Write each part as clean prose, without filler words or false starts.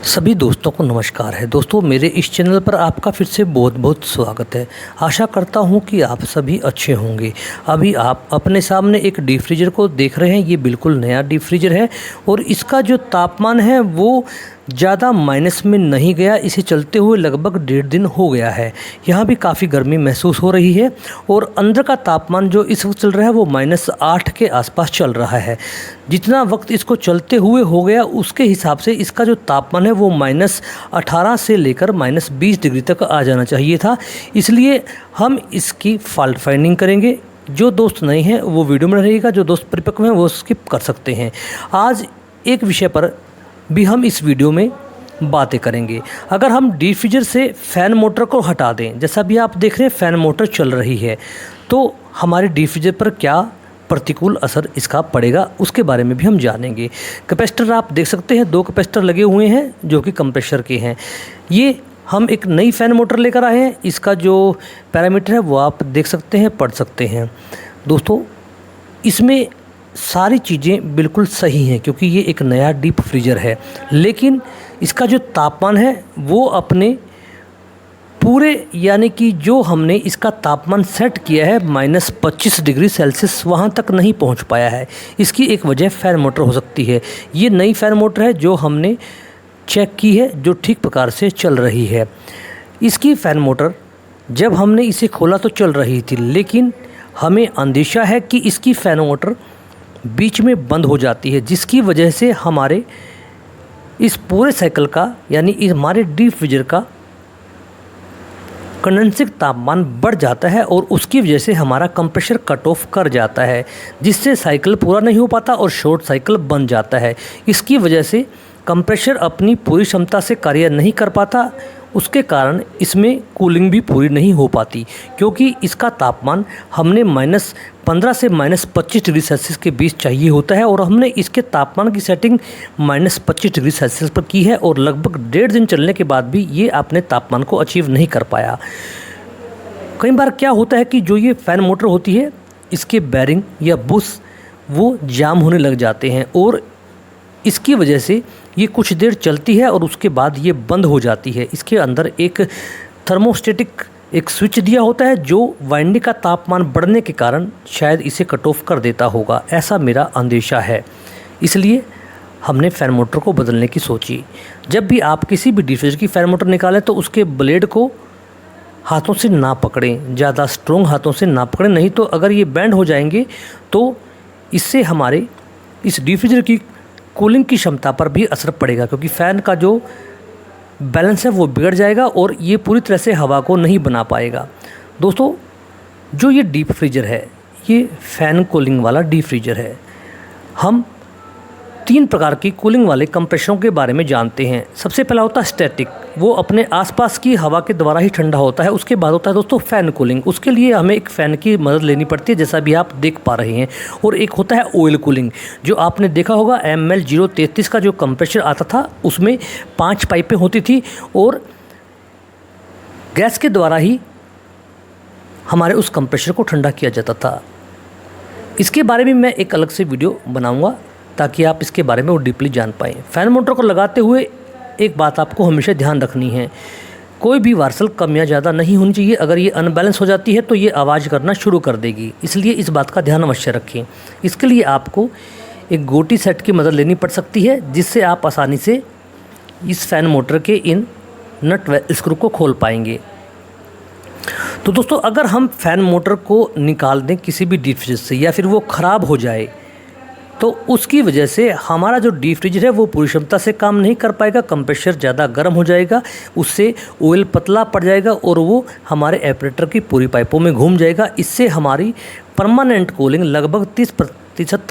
सभी दोस्तों को नमस्कार है। दोस्तों, मेरे इस चैनल पर आपका फिर से बहुत बहुत स्वागत है। आशा करता हूं कि आप सभी अच्छे होंगे। अभी आप अपने सामने एक डीप फ्रीजर को देख रहे हैं। ये बिल्कुल नया डीप फ्रीजर है और इसका जो तापमान है वो ज़्यादा माइनस में नहीं गया। इसे चलते हुए लगभग 1.5 दिन हो गया है। यहाँ भी काफ़ी गर्मी महसूस हो रही है और अंदर का तापमान जो इस वक्त चल रहा है वो -8 के आसपास चल रहा है। जितना वक्त इसको चलते हुए हो गया उसके हिसाब से इसका जो तापमान है वो -18 से लेकर -20 डिग्री तक आ जाना चाहिए था। इसलिए हम इसकी फॉल्ट फाइंडिंग करेंगे। जो दोस्त नए हैं वो वीडियो में रहेगा, जो दोस्त परिपक्व हैं वो स्किप कर सकते हैं। आज एक विषय पर भी हम इस वीडियो में बातें करेंगे। अगर हम डीप फ्रीजर से फ़ैन मोटर को हटा दें, जैसा भी आप देख रहे हैं फ़ैन मोटर चल रही है, तो हमारे डीप फ्रीजर पर क्या प्रतिकूल असर इसका पड़ेगा उसके बारे में भी हम जानेंगे। कैपेसिटर आप देख सकते हैं, 2 कैपेसिटर लगे हुए हैं जो कि कंप्रेसर के हैं। ये हम एक नई फ़ैन मोटर लेकर आए हैं। इसका जो पैरामीटर है वो आप देख सकते हैं, पढ़ सकते हैं। दोस्तों, इसमें सारी चीज़ें बिल्कुल सही हैं क्योंकि ये एक नया डीप फ्रीजर है, लेकिन इसका जो तापमान है वो अपने पूरे यानी कि जो हमने इसका तापमान सेट किया है -25 डिग्री सेल्सियस वहाँ तक नहीं पहुँच पाया है। इसकी एक वजह फ़ैन मोटर हो सकती है। ये नई फ़ैन मोटर है जो हमने चेक की है, जो ठीक प्रकार से चल रही है। इसकी फ़ैन मोटर जब हमने इसे खोला तो चल रही थी, लेकिन हमें अंदेशा है कि इसकी फ़ैन मोटर बीच में बंद हो जाती है, जिसकी वजह से हमारे इस पूरे साइकिल का यानी हमारे डीप फ्रीजर का कंडेंसिंग तापमान बढ़ जाता है और उसकी वजह से हमारा कंप्रेसर कट ऑफ कर जाता है, जिससे साइकिल पूरा नहीं हो पाता और शॉर्ट साइकिल बन जाता है। इसकी वजह से कंप्रेसर अपनी पूरी क्षमता से कार्य नहीं कर पाता। उसके कारण इसमें कूलिंग भी पूरी नहीं हो पाती क्योंकि इसका तापमान हमने -15 से -25 डिग्री सेल्सियस के बीच चाहिए होता है और हमने इसके तापमान की सेटिंग -25 डिग्री सेल्सियस पर की है और लगभग 1.5 दिन चलने के बाद भी ये अपने तापमान को अचीव नहीं कर पाया। कई बार क्या होता है कि जो ये फ़ैन मोटर होती है इसके बैरिंग या बुश वो जाम होने लग जाते हैं और इसकी वजह से ये कुछ देर चलती है और उसके बाद ये बंद हो जाती है। इसके अंदर एक थर्मोस्टेटिक एक स्विच दिया होता है जो वाइंडिंग का तापमान बढ़ने के कारण शायद इसे कट ऑफ कर देता होगा, ऐसा मेरा अंदेशा है। इसलिए हमने फ़ैन मोटर को बदलने की सोची। जब भी आप किसी भी डीप फ्रीजर की फ़ैन मोटर निकालें तो उसके ब्लेड को हाथों से ना पकड़ें, ज़्यादा स्ट्रॉन्ग हाथों से ना पकड़ें, नहीं तो अगर ये बैंड हो जाएंगे तो इससे हमारे इस डीप फ्रीजर की कूलिंग की क्षमता पर भी असर पड़ेगा क्योंकि फ़ैन का जो बैलेंस है वो बिगड़ जाएगा और ये पूरी तरह से हवा को नहीं बना पाएगा। दोस्तों, जो ये डीप फ्रीजर है ये फ़ैन कूलिंग वाला डीप फ्रीजर है। हम 3 प्रकार की कूलिंग वाले कंप्रेसरों के बारे में जानते हैं। सबसे पहला होता है स्टैटिक, वो अपने आसपास की हवा के द्वारा ही ठंडा होता है। उसके बाद होता है दोस्तों फ़ैन कूलिंग, उसके लिए हमें एक फ़ैन की मदद लेनी पड़ती है, जैसा भी आप देख पा रहे हैं। और एक होता है ऑयल कूलिंग, जो आपने देखा होगा ML033 का जो कंप्रेसर आता था उसमें 5 पाइपें होती थी और गैस के द्वारा ही हमारे उस कंप्रेसर को ठंडा किया जाता था। इसके बारे में मैं एक अलग से वीडियो बनाऊँगा ताकि आप इसके बारे में वो डीपली जान पाएँ। फ़ैन मोटर को लगाते हुए एक बात आपको हमेशा ध्यान रखनी है, कोई भी वार्सल कम या ज़्यादा नहीं होनी चाहिए। अगर ये अनबैलेंस हो जाती है तो ये आवाज़ करना शुरू कर देगी, इसलिए इस बात का ध्यान अवश्य रखें। इसके लिए आपको एक गोटी सेट की मदद लेनी पड़ सकती है, जिससे आप आसानी से इस फ़ैन मोटर के इन नट व स्क्रू को खोल पाएंगे। तो दोस्तों, अगर हम फ़ैन मोटर को निकाल दें किसी भी डीप फ्रीजर से या फिर वो ख़राब हो जाए तो उसकी वजह से हमारा जो डीप फ्रीजर है वो पूरी क्षमता से काम नहीं कर पाएगा। कंप्रेसर ज़्यादा गर्म हो जाएगा, उससे ऑयल पतला पड़ जाएगा और वो हमारे एपरेटर की पूरी पाइपों में घूम जाएगा। इससे हमारी परमानेंट कूलिंग लगभग 30%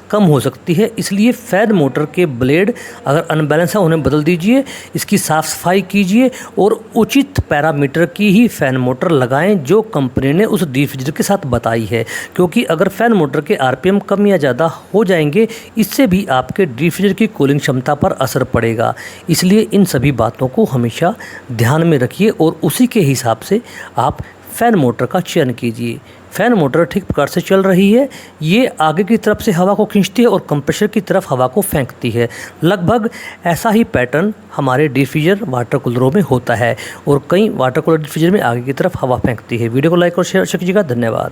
कम हो सकती है। इसलिए फ़ैन मोटर के ब्लेड अगर अनबैलेंस है उन्हें बदल दीजिए, इसकी साफ़ सफाई कीजिए और उचित पैरामीटर की ही फ़ैन मोटर लगाएं जो कंपनी ने उस डीप फ्रीजर के साथ बताई है, क्योंकि अगर फ़ैन मोटर के RPM कम या ज़्यादा हो जाएंगे इससे भी आपके डीप फ्रीजर की कूलिंग क्षमता पर असर पड़ेगा। इसलिए इन सभी बातों को हमेशा ध्यान में रखिए और उसी के हिसाब से आप फ़ैन मोटर का चयन कीजिए। फ़ैन मोटर ठीक प्रकार से चल रही है। ये आगे की तरफ से हवा को खींचती है और कंप्रेसर की तरफ हवा को फेंकती है। लगभग ऐसा ही पैटर्न हमारे डिफ्यूज़र वाटर कूलरों में होता है और कई वाटर कूलर डिफ्यूज़र में आगे की तरफ हवा फेंकती है। वीडियो को लाइक और शेयर कीजिएगा। धन्यवाद।